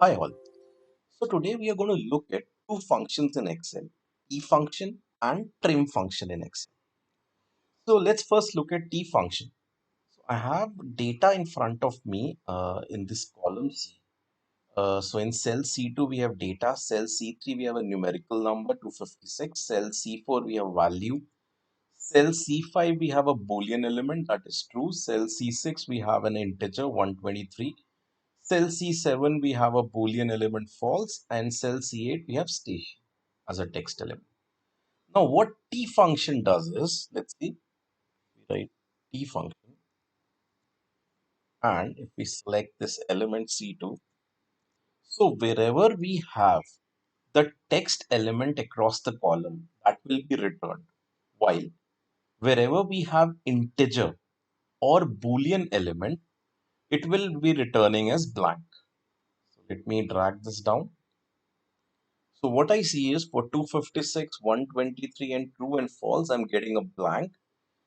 Hi all. So today we are going to look at two functions in Excel, T function and trim function in Excel. So let's first look at T function. So I have data in front of me in this column C. So in cell C2 we have data, cell C3 we have a numerical number 256, cell C4 we have value, cell C5 we have a boolean element that is true, cell C6 we have an integer 123. Cell C7 we have a boolean element false and cell C8 we have station as a text element. Now what T function does is, let's see, we write T function and if we select this element C2, so wherever we have the text element across the column that will be returned, while wherever we have integer or boolean element, it will be returning as blank. So let me drag this down. So what I see is for 256, 123 and true and false, I'm getting a blank.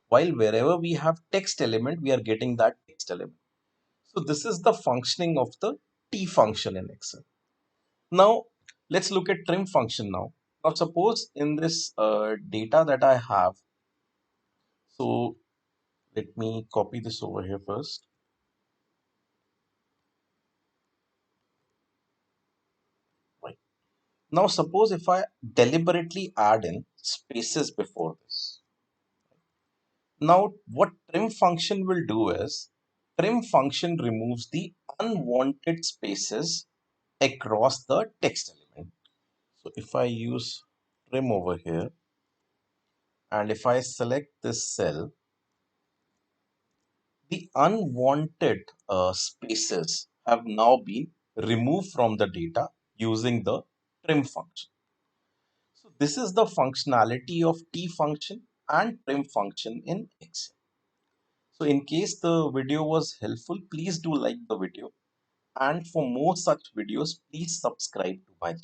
While wherever we have text element, we are getting that text element. So this is the functioning of the T function in Excel. Now let's look at trim function now. Now suppose in this data that I have, so let me copy this over here first. Right. Now suppose if I deliberately add in spaces before this. Now, what trim function will do is trim function removes the unwanted spaces across the text element. So if I use trim over here and if I select this cell, the unwanted spaces have now been removed from the data using the trim function. So this is the functionality of T function and trim function in Excel. So in case the video was helpful, please do like the video. And for more such videos, please subscribe to my channel.